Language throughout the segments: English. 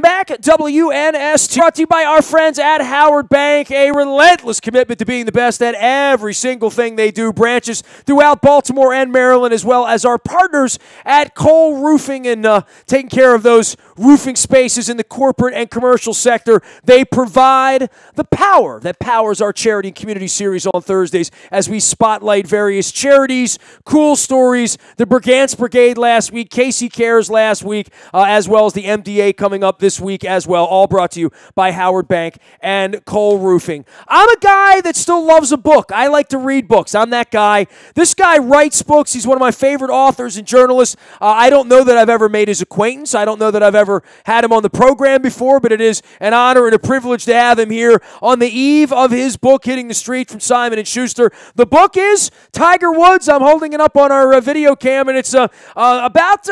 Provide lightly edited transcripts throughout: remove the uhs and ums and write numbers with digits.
Back at WNST, brought to you by our friends at Howard Bank, a relentless commitment to being the best at every single thing they do. Branches throughout Baltimore and Maryland, as well as our partners at Cole Roofing and taking care of those roofing spaces in the corporate and commercial sector. They provide the power that powers our charity and community series on Thursdays as we spotlight various charities, cool stories, the Brigance Brigade last week, Casey Cares last week, as well as the MDA coming up this week as well, all brought to you by Howard Bank and Cole Roofing. I'm a guy that still loves a book. I like to read books. I'm that guy. This guy writes books. He's one of my favorite authors and journalists. I don't know that I've ever made his acquaintance. I don't know that I've ever had him on the program before, but it is an honor and a privilege to have him here on the eve of his book, Hitting the Street, from Simon & Schuster. The book is Tiger Woods. I'm holding it up on our video cam, and it's about,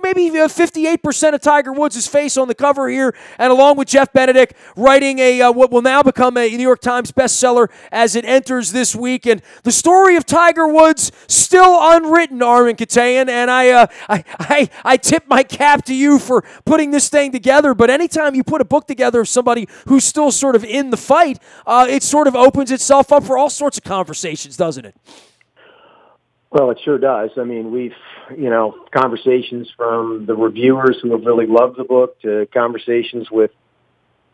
maybe 58% of Tiger Woods' face on the cover here, and along with Jeff Benedict, writing what will now become a New York Times bestseller as it enters this week. And the story of Tiger Woods still unwritten, Armen Keteyian, and I tip my cap to you for putting this thing together. But anytime you put a book together of somebody who's still sort of in the fight, it sort of opens itself up for all sorts of conversations, doesn't it? Well, it sure does. I mean, we've, conversations from the reviewers who have really loved the book to conversations with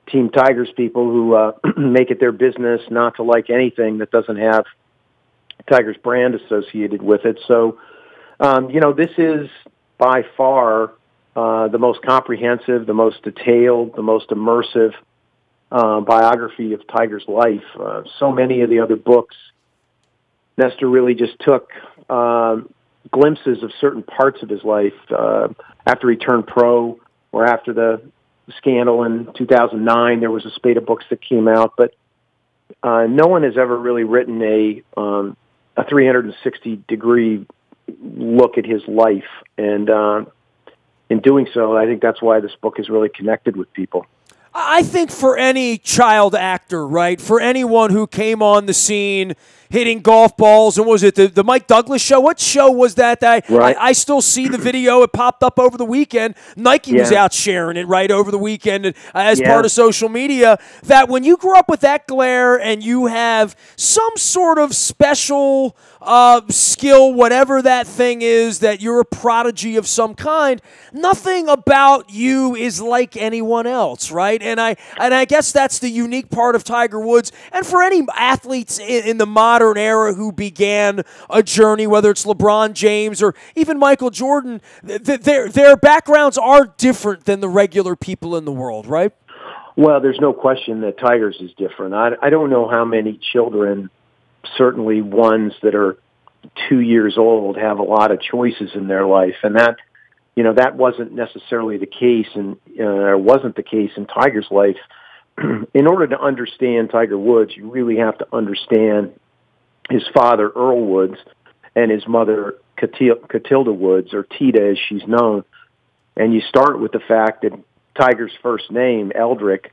Team Tigers people who make it their business not to like anything that doesn't have Tigers brand associated with it. So, this is by far the most comprehensive, the most detailed, the most immersive biography of Tiger's life. So many of the other books, Nestor really just took glimpses of certain parts of his life after he turned pro or after the scandal in 2009. There was a spate of books that came out, but no one has ever really written a 360-degree look at his life. And in doing so, I think that's why this book is really connected with people. I think for any child actor, right, for anyone who came on the scene hitting golf balls, and was it the Mike Douglas show? What show was that? I still see the video. It popped up over the weekend. Nike was out sharing it right over the weekend as part of social media. That when you grew up with that glare and you have some sort of special skill, whatever that thing is, that you're a prodigy of some kind, nothing about you is like anyone else, right? And I guess that's the unique part of Tiger Woods. And for any athletes in the modern era who began a journey, whether it's LeBron James or even Michael Jordan, their backgrounds are different than the regular people in the world, right? Well, there's no question that Tiger's is different. I don't know how many children, certainly ones that are 2 years old, have a lot of choices in their life. And that wasn't necessarily the case, and wasn't the case in Tiger's life. In order to understand Tiger Woods, you really have to understand his father, Earl Woods, and his mother, Catilda Woods, or Tita as she's known. And you start with the fact that Tiger's first name, Eldrick,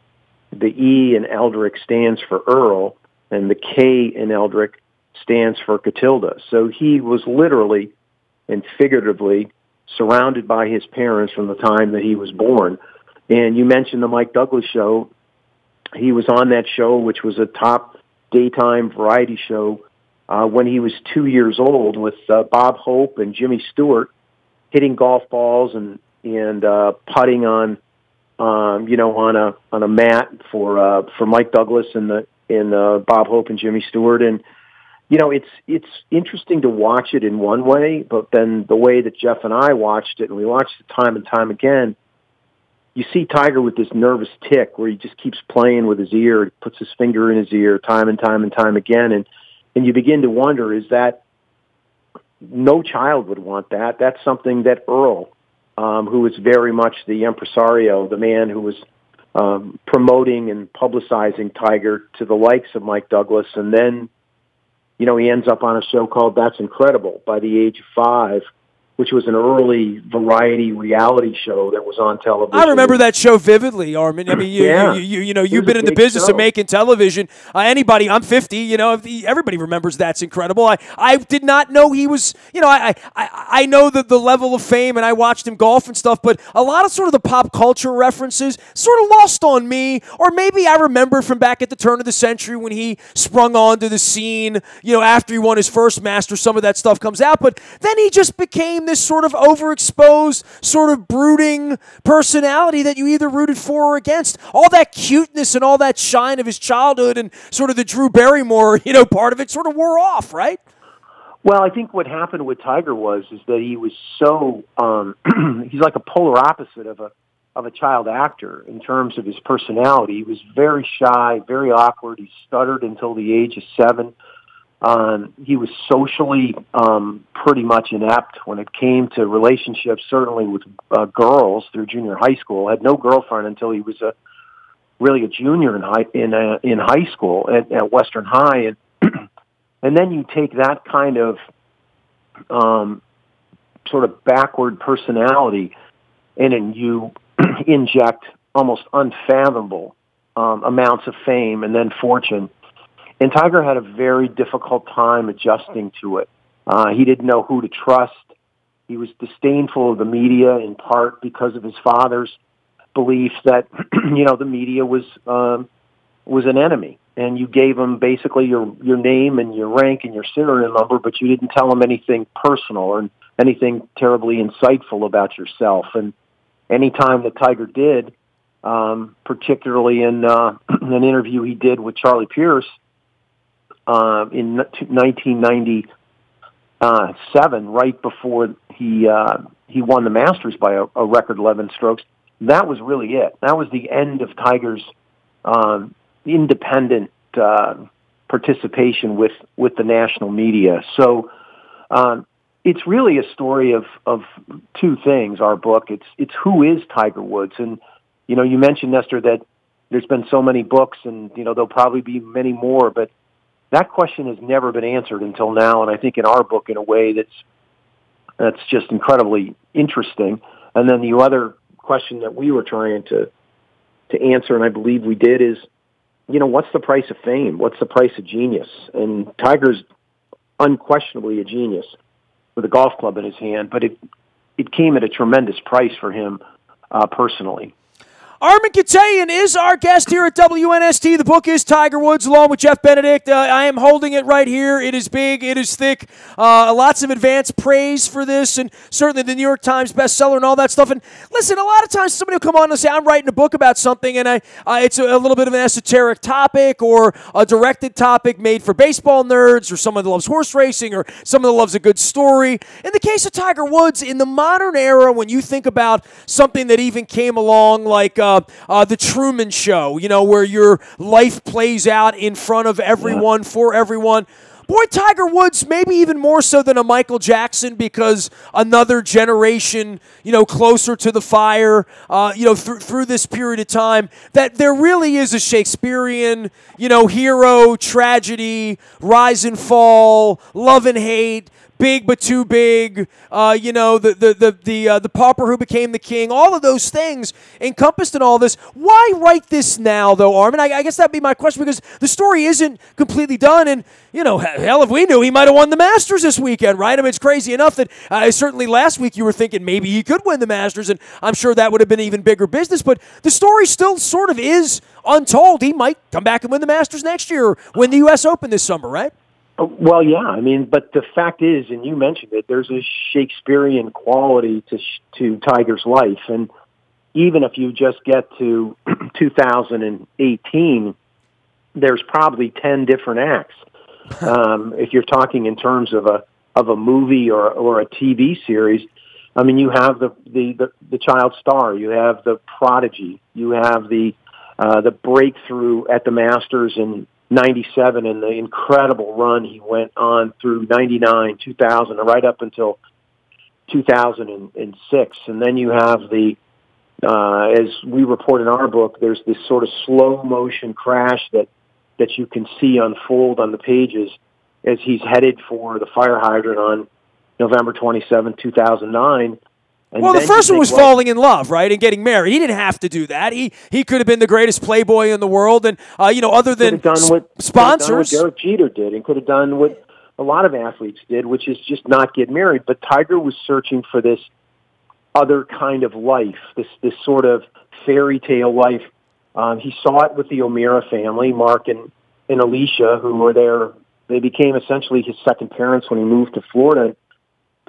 the E in Eldrick stands for Earl, and the K in Eldrick stands for Catilda. So he was literally and figuratively surrounded by his parents from the time that he was born. And you mentioned the Mike Douglas show. He was on that show, which was a top daytime variety show, when he was 2 years old, with Bob Hope and Jimmy Stewart hitting golf balls and putting on a mat for Mike Douglas and Bob Hope and Jimmy Stewart. And it's interesting to watch it in one way, but then the way that Jeff and I watched it, and we watched it time and time again, you see Tiger with this nervous tick where he just keeps playing with his ear, puts his finger in his ear time and time and time again, and you begin to wonder, is that no child would want that? That's something that Earl, who was very much the impresario, the man who was promoting and publicizing Tiger to the likes of Mike Douglas, and then he ends up on a show called That's Incredible by the age of 5. which was an early variety reality show that was on television. I remember that show vividly, Armen. I mean, you've been in the business of making television. Anybody, I'm 50, everybody remembers That's Incredible. I did not know he was, I know the level of fame, and I watched him golf and stuff, but a lot of sort of the pop culture references sort of lost on me, or maybe I remember from back at the turn of the century when he sprung onto the scene, after he won his first Masters, some of that stuff comes out, but then he just became this sort of overexposed, sort of brooding personality that you either rooted for or against. All that cuteness and all that shine of his childhood and sort of the Drew Barrymore, part of it sort of wore off, right? Well, I think what happened with Tiger is that he was so he's like a polar opposite of a child actor in terms of his personality. He was very shy, very awkward. He stuttered until the age of 7. He was socially pretty much inept when it came to relationships, certainly with girls through junior high school. Had no girlfriend until he was really a junior in high school at Western High, and then you take that kind of sort of backward personality, and then you inject almost unfathomable amounts of fame and then fortune. And Tiger had a very difficult time adjusting to it. He didn't know who to trust. He was disdainful of the media, in part because of his father's belief that the media was an enemy, and you gave him basically your name and your rank and your serial number, but you didn't tell him anything personal or anything terribly insightful about yourself. And any time that Tiger did, particularly in an interview he did with Charlie Pierce, in 1997, right before he won the Masters by a record 11 strokes, that was really it. That was the end of Tiger's independent participation with the national media. So it's really a story of two things. Our book, it's who is Tiger Woods, and you mentioned, Nestor, that there's been so many books, and there'll probably be many more, but that question has never been answered until now, and I think in our book, in a way that's just incredibly interesting. And then the other question that we were trying to answer, and I believe we did, is, what's the price of fame? What's the price of genius? And Tiger's unquestionably a genius with a golf club in his hand, but it came at a tremendous price for him personally. Armen Keteyian is our guest here at WNST. The book is Tiger Woods, along with Jeff Benedict. I am holding it right here. It is big. It is thick. Lots of advanced praise for this, and certainly the New York Times bestseller and all that stuff. And listen, a lot of times somebody will come on and say, I'm writing a book about something, and it's a little bit of an esoteric topic or a directed topic made for baseball nerds or someone that loves horse racing or someone that loves a good story. In the case of Tiger Woods, in the modern era, when you think about something that even came along like the Truman Show, where your life plays out in front of everyone, for everyone. Boy, Tiger Woods, maybe even more so than a Michael Jackson, because another generation, closer to the fire, through this period of time, that there really is a Shakespearean, hero, tragedy, rise and fall, love and hate, big but too big, the pauper who became the king, all of those things encompassed in all this. Why write this now, though, Armen? I guess that'd be my question, because the story isn't completely done, and, hell, if we knew, he might have won the Masters this weekend, right? I mean, it's crazy enough that certainly last week you were thinking maybe he could win the Masters, and I'm sure that would have been even bigger business, but the story still sort of is untold. He might come back and win the Masters next year or win the U.S. Open this summer, right? Well, yeah, but the fact is, and you mentioned it, there's a Shakespearean quality to Tiger's life, and even if you just get to 2018, there's probably 10 different acts. If you're talking in terms of a movie or a TV series, I mean, you have the child star, you have the prodigy, you have the breakthrough at the Masters in 97 and the incredible run he went on through 99, 2000, and right up until 2006. And then you have as we report in our book, there's this sort of slow motion crash that you can see unfold on the pages as he's headed for the fire hydrant November 27, 2009. And well, the first one was falling in love, right, and getting married. He didn't have to do that. He could have been the greatest playboy in the world, and other than sponsors, could have done what Derek Jeter did, and could have done what a lot of athletes did, which is just not get married. But Tiger was searching for this other kind of life, this sort of fairy tale life. He saw it with the O'Meara family, Mark and Alicia, who were there. They became essentially his second parents when he moved to Florida.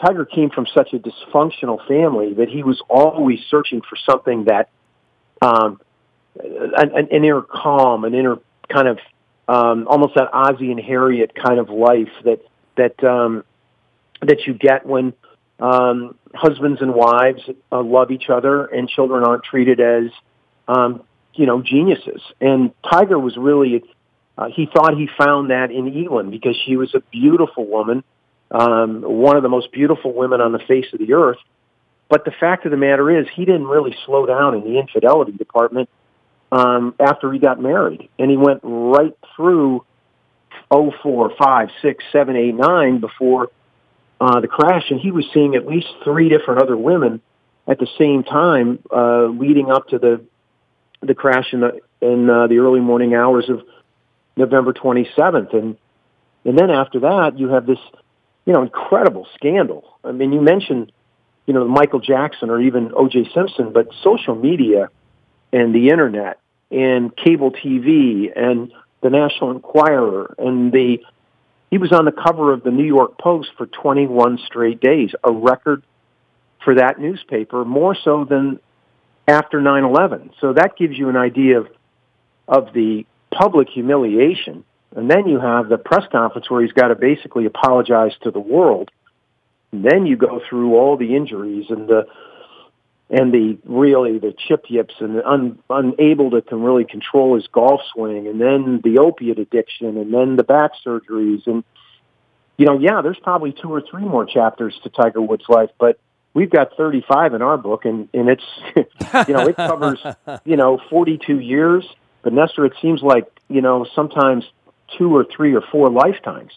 Tiger came from such a dysfunctional family that he was always searching for something that, an inner calm, an inner kind of, almost that Ozzie and Harriet kind of life that you get when husbands and wives love each other and children aren't treated as geniuses. And Tiger was really, he thought he found that in Elin because she was a beautiful woman, one of the most beautiful women on the face of the earth. But the fact of the matter is, he didn't really slow down in the infidelity department after he got married. And he went right through 04, 5, 6, 7, 8, 9 before the crash. And he was seeing at least 3 different other women at the same time leading up to the crash in the early morning hours of November 27th. And then after that, you have this, incredible scandal. I mean, you mentioned, Michael Jackson or even O.J. Simpson, but social media and the internet and cable TV and the National Enquirer and he was on the cover of the New York Post for 21 straight days, a record for that newspaper, more so than after 9/11. So that gives you an idea of the public humiliation. And then you have the press conference where he's got to basically apologize to the world. And then you go through all the injuries and the chip yips and unable to really control his golf swing, and then the opiate addiction, and then the back surgeries. And, there's probably 2 or 3 more chapters to Tiger Woods' life, but we've got 35 in our book, and it's, it covers, 42 years. But Nestor, it seems like, sometimes 2 or 3 or 4 lifetimes.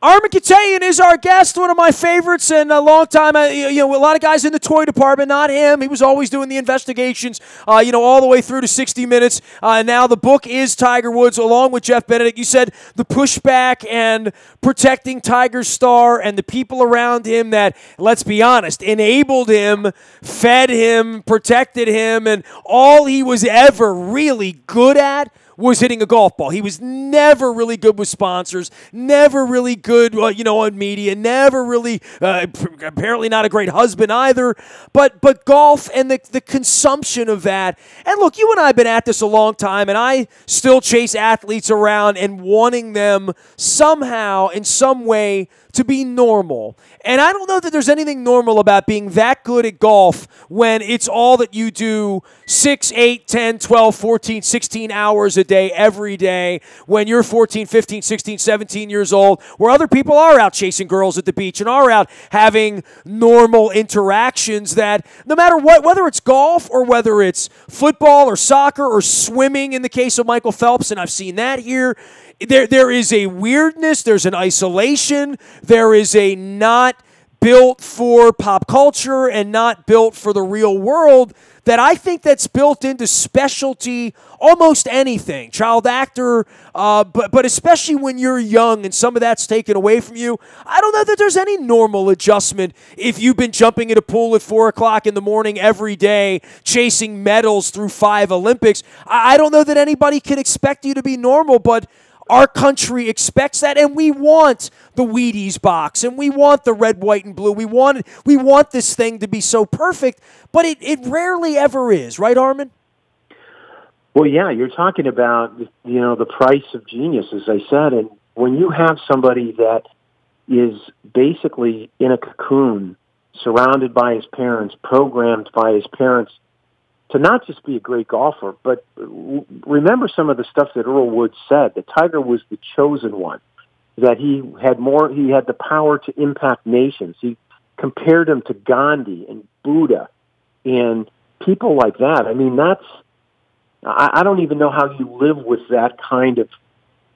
Armen Keteyian is our guest, one of my favorites, and a long time. A lot of guys in the toy department, not him. He was always doing the investigations, all the way through to 60 Minutes. Now the book is Tiger Woods, along with Jeff Benedict. You said the pushback and protecting Tiger's star and the people around him that, let's be honest, enabled him, fed him, protected him, and all he was ever really good at was hitting a golf ball. He was never really good with sponsors, never really good, on media, never really, apparently not a great husband either, but golf and the consumption of that. And look, you and I have been at this a long time, and I still chase athletes around and wanting them somehow, in some way, to be normal. And I don't know that there's anything normal about being that good at golf when it's all that you do 6, 8, 10, 12, 14, 16 hours a day, every day, when you're 14, 15, 16, 17 years old, where other people are out chasing girls at the beach and are out having normal interactions that no matter what, whether it's golf or whether it's football or soccer or swimming in the case of Michael Phelps, and I've seen that here, there is a weirdness, there's an isolation, there is a not built for pop culture and not built for the real world that I think that's built into specialty, almost anything. Child actor, but especially when you're young and some of that's taken away from you, I don't know that there's any normal adjustment if you've been jumping in a pool at 4 o'clock in the morning every day, chasing medals through 5 Olympics. I don't know that anybody can expect you to be normal, but our country expects that, and we want the Wheaties box, and we want the red, white, and blue. We want this thing to be so perfect, but it rarely ever is, right, Armen? Well, yeah, you're talking about, the price of genius, as I said, and when you have somebody that is basically in a cocoon, surrounded by his parents, programmed by his parents, to not just be a great golfer, but remember some of the stuff that Earl Woods said, that Tiger was the chosen one, that he had the power to impact nations. He compared him to Gandhi and Buddha and people like that. I mean, I don't even know how you live with that kind of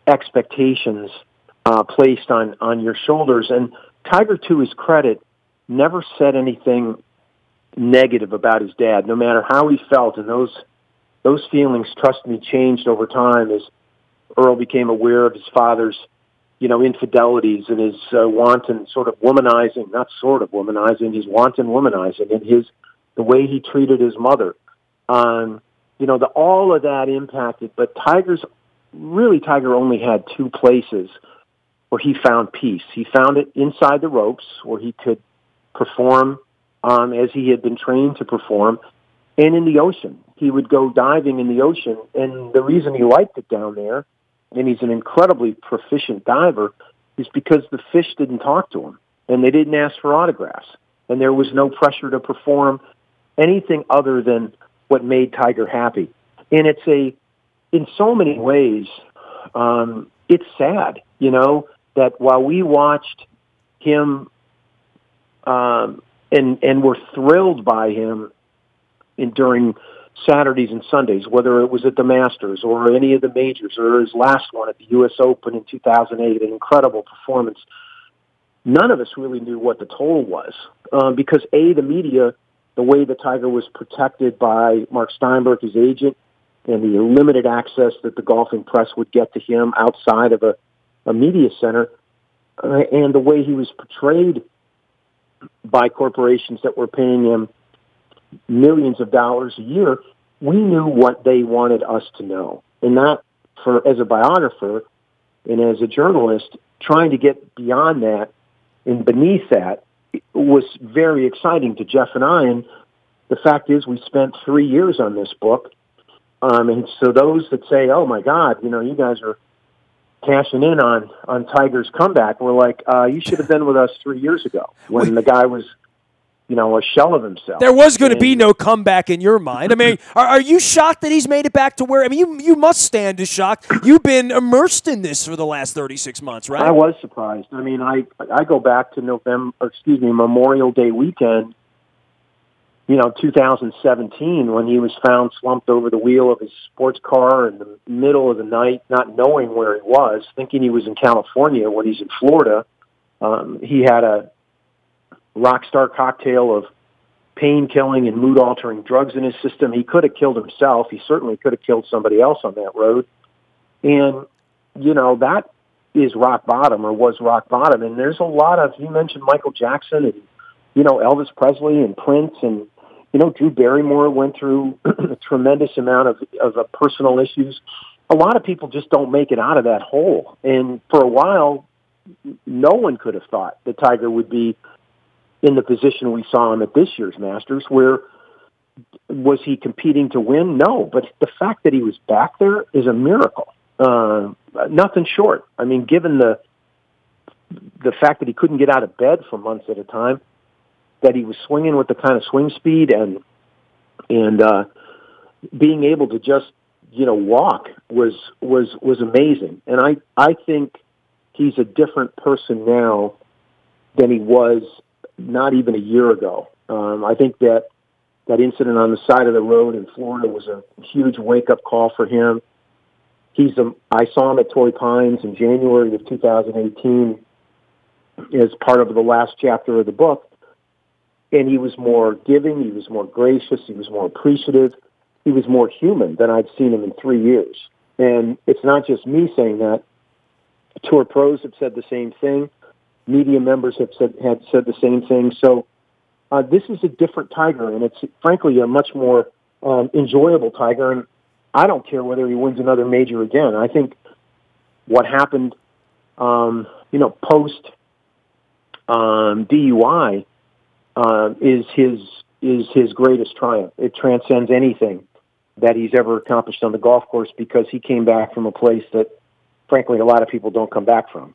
expectations placed on your shoulders. And Tiger, to his credit, never said anything negative about his dad, no matter how he felt. And those feelings, trust me, changed over time as Earl became aware of his father's, infidelities and his wanton sort of womanizing, not sort of womanizing, his wanton womanizing, and the way he treated his mother. All of that impacted, but Tiger only had two places where he found peace. He found it inside the ropes, where he could perform as he had been trained to perform, and in the ocean. He would go diving in the ocean, and the reason he liked it down there, and he's an incredibly proficient diver, is because the fish didn't talk to him, and they didn't ask for autographs, and there was no pressure to perform anything other than what made Tiger happy. And in so many ways, it's sad, that while we watched him and were thrilled by him during Saturdays and Sundays, whether it was at the Masters or any of the majors or his last one at the U.S. Open in 2008, an incredible performance, none of us really knew what the total was because, the media, the way that Tiger was protected by Mark Steinberg, his agent, and the limited access that the golfing press would get to him outside of a media center, and the way he was portrayed by corporations that were paying him millions of dollars a year, we knew what they wanted us to know. And that, as a biographer and as a journalist, trying to get beyond that and beneath that was very exciting to Jeff and I. And the fact is, we spent 3 years on this book. And so those that say, oh, my God, you guys are cashing in on Tiger's comeback, we're like, you should have been with us 3 years ago when the guy was, a shell of himself. There was going to be no comeback in your mind. I mean, are you shocked that he's made it back to where? I mean, you must stand as shocked. You've been immersed in this for the last 36 months, right? I was surprised. I mean, I go back to Memorial Day weekend, 2017, when he was found slumped over the wheel of his sports car in the middle of the night, not knowing where he was, thinking he was in California when he's in Florida. He had a rock star cocktail of pain-killing and mood-altering drugs in his system. He could have killed himself. He certainly could have killed somebody else on that road. And, that is rock bottom, or was rock bottom. And there's a lot of, you mentioned Michael Jackson and, Elvis Presley and Prince, and, Drew Barrymore went through a tremendous amount of personal issues. A lot of people just don't make it out of that hole. And for a while, no one could have thought that Tiger would be in the position we saw him at this year's Masters. Where was he competing to win? No, but the fact that he was back there is a miracle. Nothing short. I mean, given the fact that he couldn't get out of bed for months at a time, that he was swinging with the kind of swing speed and being able to just walk was amazing. And I think he's a different person now than he was not even a year ago. I think that incident on the side of the road in Florida was a huge wake-up call for him. I saw him at Torrey Pines in January of 2018 as part of the last chapter of the book, and he was more giving, he was more gracious, he was more appreciative, he was more human than I'd seen him in 3 years. And it's not just me saying that. Tour pros have said the same thing. Media members had said the same thing. So this is a different Tiger, and it's frankly a much more enjoyable Tiger. And I don't care whether he wins another major again. I think what happened, post DUI, is his greatest triumph. It transcends anything that he's ever accomplished on the golf course, because he came back from a place that, frankly, a lot of people don't come back from.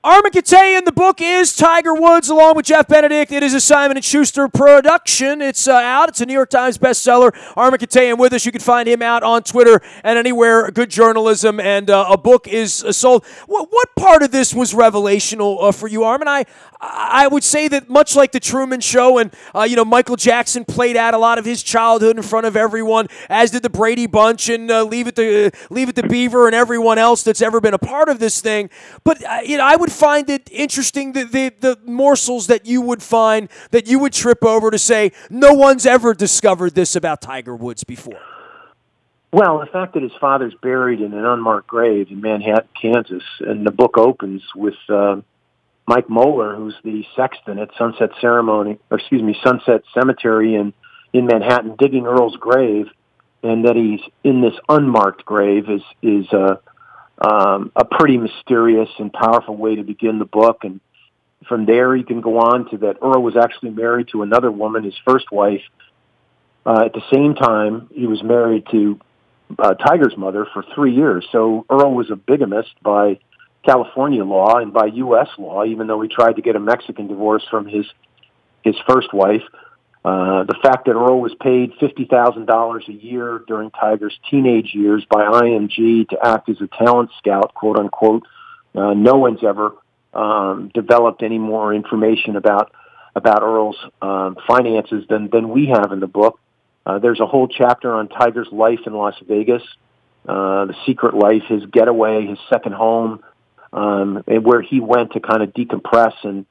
Armen Keteyian, the book is Tiger Woods, along with Jeff Benedict. It is a Simon & Schuster production. It's out. It's a New York Times bestseller. Armen Keteyian with us. You can find him out on Twitter and anywhere good journalism, and a book is sold. What part of this was revelational for you, Armen? I would say that much like the Truman Show, and Michael Jackson played out a lot of his childhood in front of everyone, as did the Brady Bunch and Leave It to Beaver and everyone else that's ever been a part of this thing. But I would find it interesting the morsels that you would find, that you would trip over to say no one's ever discovered this about Tiger Woods before? Well, the fact that his father's buried in an unmarked grave in Manhattan, Kansas, and the book opens with Mike Moeller, who's the sexton at Sunset Cemetery in Manhattan, digging Earl's grave, and that he's in this unmarked grave is a pretty mysterious and powerful way to begin the book. And from there, you can go on to that Earl was actually married to another woman, his first wife. At the same time, he was married to Tiger's mother for 3 years. So Earl was a bigamist by California law and by U.S. law, even though he tried to get a Mexican divorce from his first wife. The fact that Earl was paid $50,000 a year during Tiger's teenage years by IMG to act as a talent scout, quote unquote. No one's ever developed any more information about Earl's finances than we have in the book. There's a whole chapter on Tiger's life in Las Vegas, the secret life, his getaway, his second home, and where he went to kind of decompress and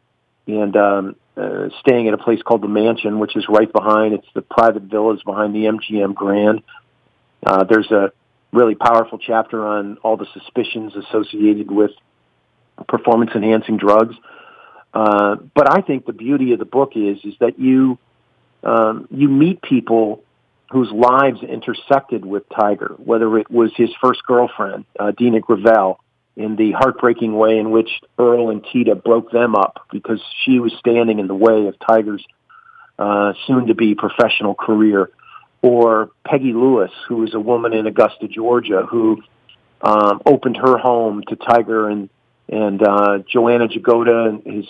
staying at a place called the Mansion, which is right behind. It's the private villas behind the MGM Grand. There's a really powerful chapter on all the suspicions associated with performance-enhancing drugs. But I think the beauty of the book is that you meet people whose lives intersected with Tiger, whether it was his first girlfriend, Dina Gravel, in the heartbreaking way in which Earl and Tita broke them up because she was standing in the way of Tiger's soon-to-be professional career, or Peggy Lewis, who was a woman in Augusta, Georgia, who opened her home to Tiger and Joanna Jagoda, his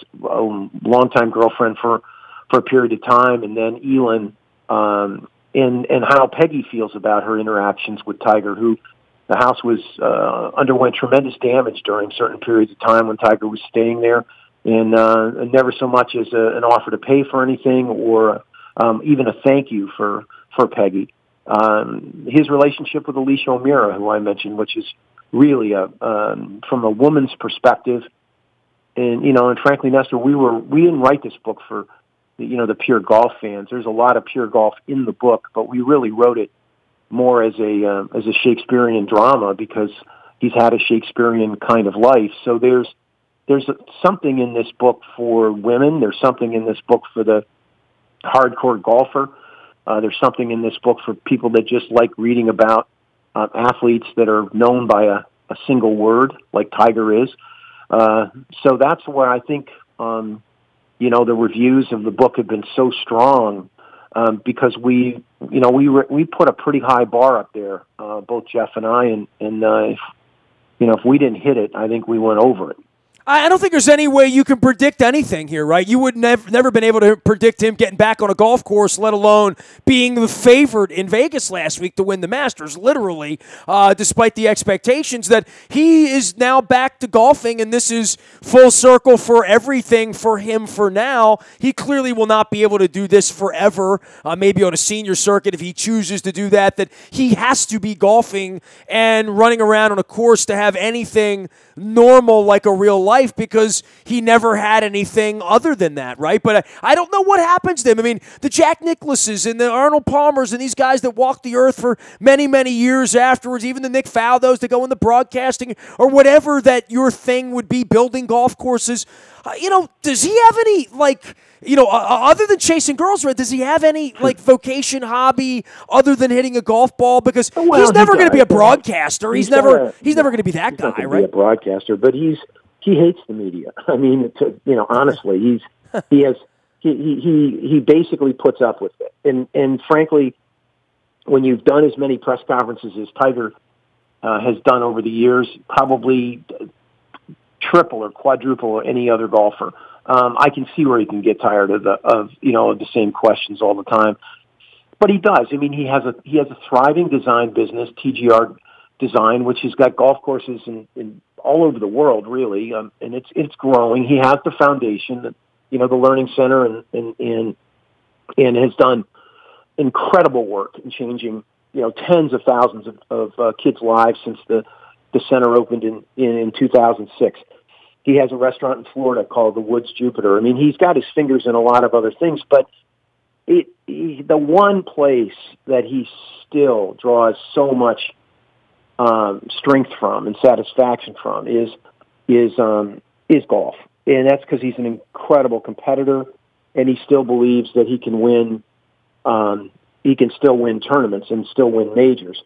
longtime girlfriend for a period of time, and then Elin, and how Peggy feels about her interactions with Tiger, who the house was underwent tremendous damage during certain periods of time when Tiger was staying there, and never so much as an offer to pay for anything or even a thank you for Peggy. His relationship with Alicia O'Meara, who I mentioned, which is really from a woman's perspective, and frankly, Nestor, we didn't write this book for the pure golf fans. There's a lot of pure golf in the book, but we really wrote it more as a Shakespearean drama because he's had a Shakespearean kind of life. So there's something in this book for women. There's something in this book for the hardcore golfer. There's something in this book for people that just like reading about athletes that are known by a single word, like Tiger is. So that's where I think, the reviews of the book have been so strong because we put a pretty high bar up there, both Jeff and I, and if we didn't hit it, I think we went over it. I don't think there's any way you can predict anything here, right? You would never been able to predict him getting back on a golf course, let alone being the favorite in Vegas last week to win the Masters, literally, despite the expectations that he is now back to golfing, and this is full circle for everything for him for now. He clearly will not be able to do this forever, maybe on a senior circuit if he chooses to do that he has to be golfing and running around on a course to have anything normal like a real life because he never had anything other than that, right? But I don't know what happens to him. I mean, the Jack Nicklauses and the Arnold Palmers and these guys that walked the earth for many, many years afterwards, even the Nick Faldos that go in the broadcasting or whatever that your thing would be, building golf courses. Does he have any, other than chasing girls, right, does he have any, vocation, hobby, other than hitting a golf ball? Because he's never going to be a broadcaster. He's never going to be that guy, right? Be a broadcaster, but he hates the media. I mean, honestly, he basically puts up with it. And frankly, when you've done as many press conferences as Tiger has done over the years, probably triple or quadruple any other golfer, I can see where he can get tired of the same questions all the time. But he does. I mean, he has a thriving design business, TGR Design, which has got golf courses in all over the world, really, and it's growing. He has the foundation, the Learning Center, and has done incredible work in changing tens of thousands of kids' lives since the center opened in 2006. He has a restaurant in Florida called the Woods Jupiter. I mean, he's got his fingers in a lot of other things, but the one place that he still draws so much strength from and satisfaction from is golf, and that's because he's an incredible competitor, and he still believes that he can win. He can still win tournaments and still win majors.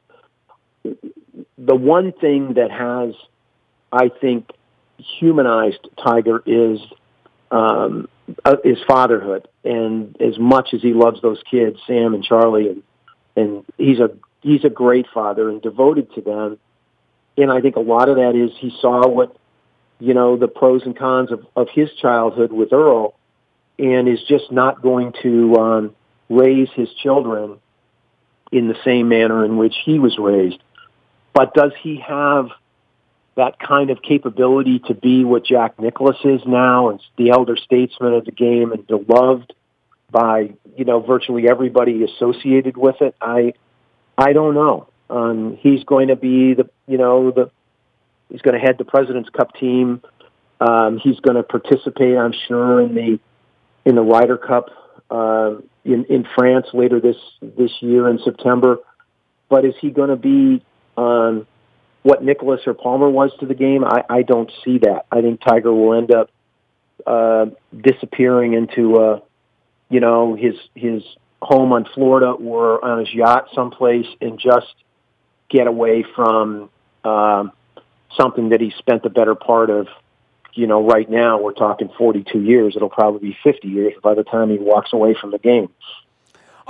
The one thing that has, I think, humanized Tiger is fatherhood, and as much as he loves those kids, Sam and Charlie, and he's a great father and devoted to them. And I think a lot of that is he saw what, the pros and cons of his childhood with Earl, and is just not going to raise his children in the same manner in which he was raised. But does he have that kind of capability to be what Jack Nicklaus is now, and the elder statesman of the game, and beloved by, virtually everybody associated with it? I don't know. He's going to be he's going to head the President's Cup team. He's going to participate, I'm sure, in the Ryder Cup in France later this year in September. But is he going to be what Nicklaus or Palmer was to the game? I don't see that. I think Tiger will end up disappearing into his home on Florida or on his yacht someplace, and just get away from something that he spent the better part of, right now we're talking 42 years. It'll probably be 50 years by the time he walks away from the game.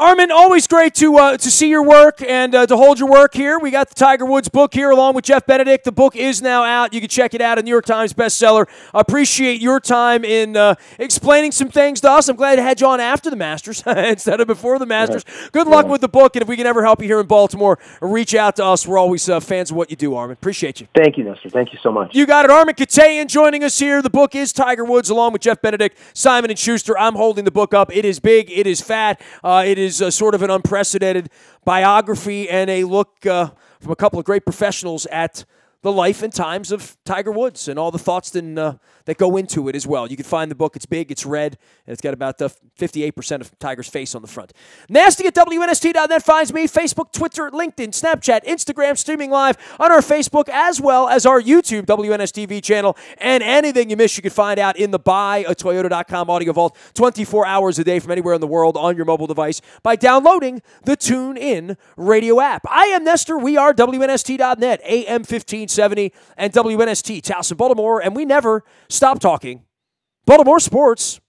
Armen, always great to see your work and to hold your work here. We got the Tiger Woods book here along with Jeff Benedict. The book is now out. You can check it out, a New York Times bestseller. Appreciate your time in explaining some things to us. I'm glad I had you on after the Masters instead of before the Masters. Good luck with the book, and if we can ever help you here in Baltimore, reach out to us. We're always fans of what you do, Armen. Appreciate you. Thank you, Nestor. Thank you so much. You got it. Armen Keteyian joining us here. The book is Tiger Woods along with Jeff Benedict, Simon & Schuster. I'm holding the book up. It is big. It is fat. It is sort of an unprecedented biography and a look from a couple of great professionals at the life and times of Tiger Woods and all the thoughts that go into it as well. You can find the book. It's big, it's red, and it's got about 58% of Tiger's face on the front. Nasty at WNST.net finds me. Facebook, Twitter, LinkedIn, Snapchat, Instagram, streaming live on our Facebook as well as our YouTube WNSTV channel. And anything you miss, you can find out in the buyatoyota.com audio vault 24 hours a day from anywhere in the world on your mobile device by downloading the TuneIn radio app. I am Nestor. We are WNST.net, AM 1570 and WNST, Towson, Baltimore, and we never stop talking Baltimore sports.